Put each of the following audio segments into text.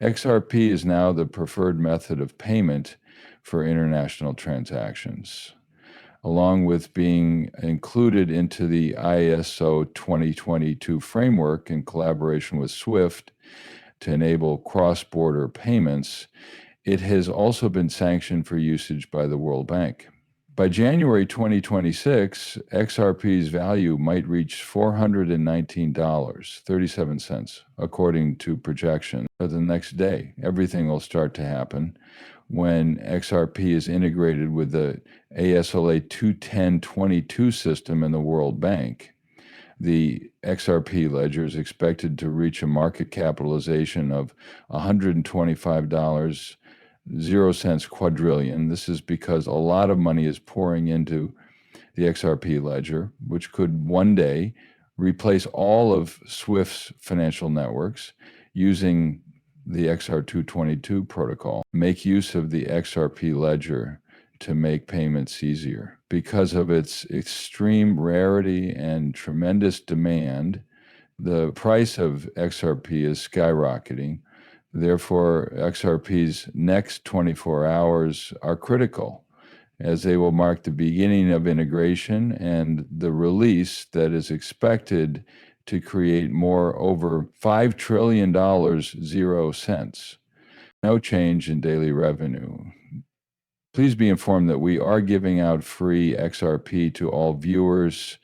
XRP is now the preferred method of payment for international transactions, along with being included into the ISO 2022 framework in collaboration with SWIFT to enable cross-border payments. It has also been sanctioned for usage by the World Bank. By January 2026, XRP's value might reach $419.37, according to projections. The next day, everything will start to happen when XRP is integrated with the ASLA 21022 system in the World Bank. The XRP ledger is expected to reach a market capitalization of $125.00 quadrillion. This is because a lot of money is pouring into the XRP ledger, which could one day replace all of SWIFT's financial networks using the XR222 protocol. Make use of the XRP ledger to make payments easier. Because of its extreme rarity and tremendous demand, the price of XRP is skyrocketing. Therefore, XRP's next 24 hours are critical, as they will mark the beginning of integration and the release that is expected to create over $5 trillion, 0 cents. No change in daily revenue. Please be informed that we are giving out free XRP to all viewers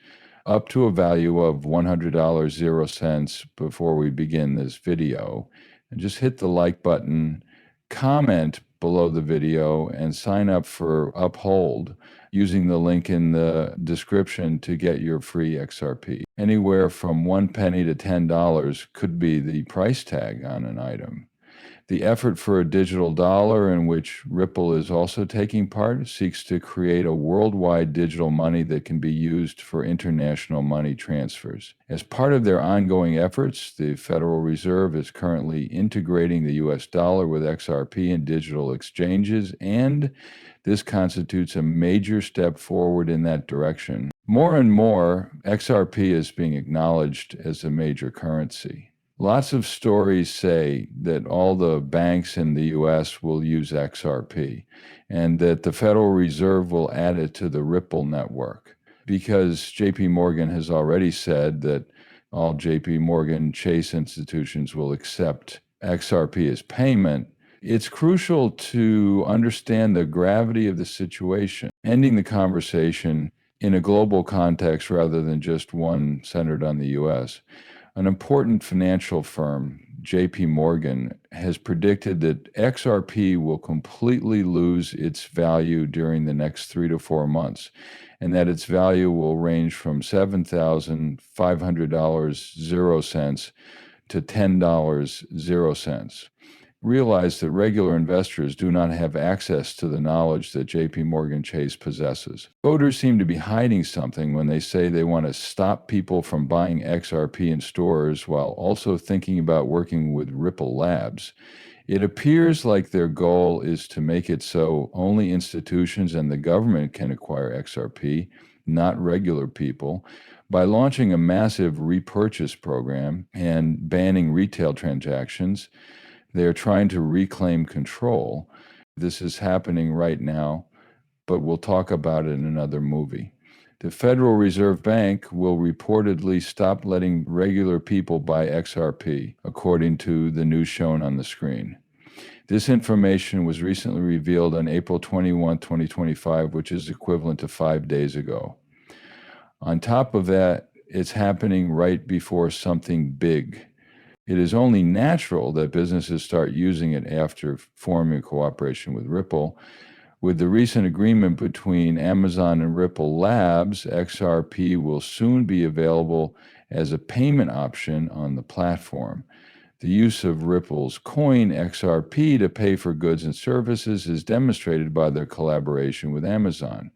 up to a value of $100, 0 cents before we begin this video. And just hit the like button, comment below the video, and sign up for Uphold using the link in the description to get your free XRP. Anywhere from 1 penny to $10 could be the price tag on an item. The effort for a digital dollar, in which Ripple is also taking part, seeks to create a worldwide digital money that can be used for international money transfers. As part of their ongoing efforts, the Federal Reserve is currently integrating the US dollar with XRP in digital exchanges, and this constitutes a major step forward in that direction. More and more, XRP is being acknowledged as a major currency. Lots of stories say that all the banks in the U.S. will use XRP and that the Federal Reserve will add it to the Ripple network, because JP Morgan has already said that all JP Morgan Chase institutions will accept XRP as payment. It's crucial to understand the gravity of the situation, ending the conversation in a global context rather than just one centered on the U.S. An important financial firm, JP Morgan, has predicted that XRP will completely lose its value during the next 3 to 4 months, and that its value will range from $7,500, 0 cents to $10, 0 cents. Realize that regular investors do not have access to the knowledge that JP Morgan Chase possesses. Voters seem to be hiding something when they say they want to stop people from buying XRP in stores while also thinking about working with Ripple Labs. It appears like their goal is to make it so only institutions and the government can acquire XRP, not regular people, by launching a massive repurchase program and banning retail transactions. They are trying to reclaim control. This is happening right now, but we'll talk about it in another movie. The Federal Reserve Bank will reportedly stop letting regular people buy XRP, according to the news shown on the screen. This information was recently revealed on April 21, 2025, which is equivalent to 5 days ago. On top of that, it's happening right before something big. It is only natural that businesses start using it after forming cooperation with Ripple. With the recent agreement between Amazon and Ripple Labs, XRP will soon be available as a payment option on the platform. The use of Ripple's coin XRP to pay for goods and services is demonstrated by their collaboration with Amazon.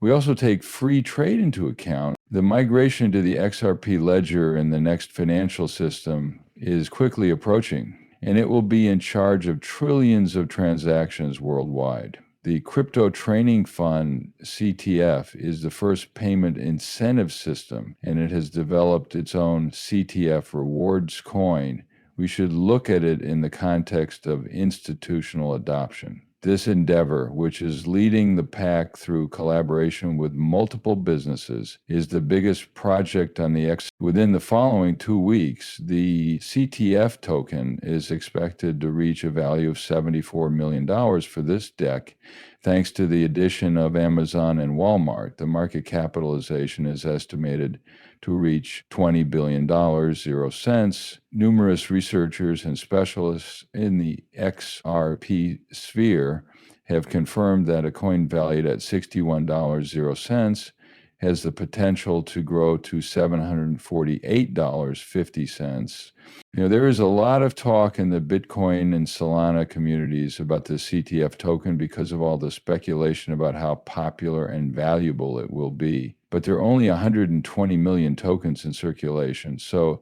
We also take free trade into account. The migration to the XRP ledger in the next financial system is quickly approaching, and it will be in charge of trillions of transactions worldwide. The Crypto Training Fund, CTF, is the first payment incentive system, and it has developed its own CTF rewards coin, we should look at it in the context of institutional adoption. This endeavor, which is leading the pack through collaboration with multiple businesses, is the biggest project on the X. Within the following 2 weeks, the CTF token is expected to reach a value of $74 million for this deck, thanks to the addition of Amazon and Walmart. The market capitalization is estimated to reach $20 billion, 0 cents. Numerous researchers and specialists in the XRP sphere have confirmed that a coin valued at $61, 0 cents has the potential to grow to $748, 50 cents. There is a lot of talk in the Bitcoin and Solana communities about the CTF token because of all the speculation about how popular and valuable it will be. But there are only 120 million tokens in circulation, so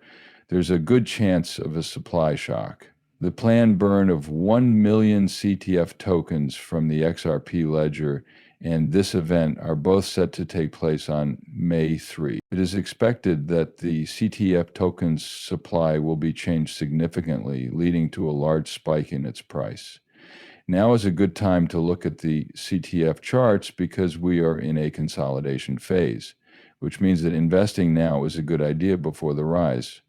there's a good chance of a supply shock. The planned burn of 1 million CTF tokens from the XRP ledger and this event are both set to take place on May 3. It is expected that the CTF tokens supply will be changed significantly, leading to a large spike in its price. Now is a good time to look at the CTF charts because we are in a consolidation phase, which means that investing now is a good idea before the rise.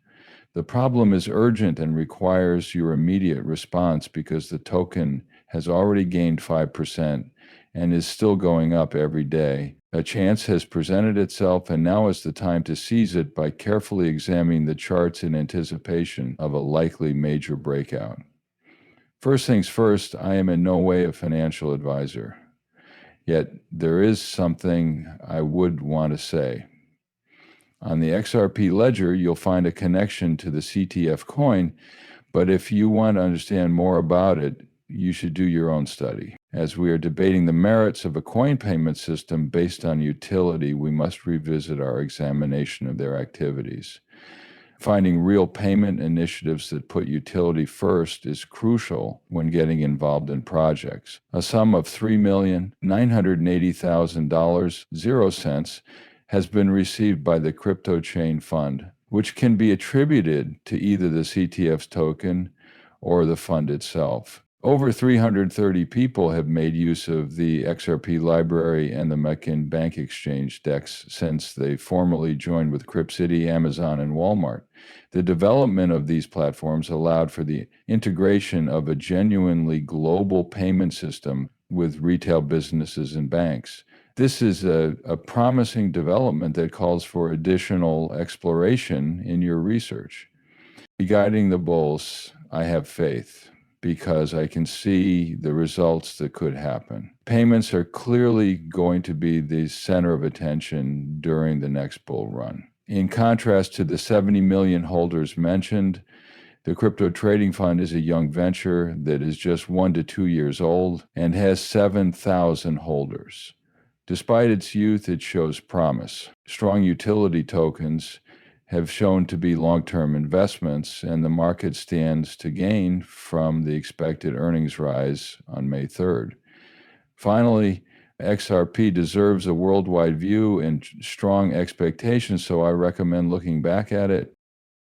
The problem is urgent and requires your immediate response because the token has already gained 5% and is still going up every day. A chance has presented itself, and now is the time to seize it by carefully examining the charts in anticipation of a likely major breakout. First things first, I am in no way a financial advisor. Yet there is something I would want to say. On the XRP ledger, you'll find a connection to the CTF coin, but if you want to understand more about it, you should do your own study. As we are debating the merits of a coin payment system based on utility, we must revisit our examination of their activities. Finding real payment initiatives that put utility first is crucial when getting involved in projects. A sum of $3,980,000, 0 cents, has been received by the Crypto Chain Fund, which can be attributed to either the CTF's token or the fund itself. Over 330 people have made use of the XRP library and the Mekin Bank Exchange DEX since they formally joined with Crypt City, Amazon, and Walmart. The development of these platforms allowed for the integration of a genuinely global payment system with retail businesses and banks. This is a promising development that calls for additional exploration in your research. Guiding the bulls, I have faith, because I can see the results that could happen. Payments are clearly going to be the center of attention during the next bull run. In contrast to the 70 million holders mentioned, the Crypto Trading Fund is a young venture that is just 1 to 2 years old and has 7,000 holders. Despite its youth, it shows promise. Strong utility tokens have shown to be long-term investments, and the market stands to gain from the expected earnings rise on May 3rd. Finally, XRP deserves a worldwide view and strong expectations, so I recommend looking back at it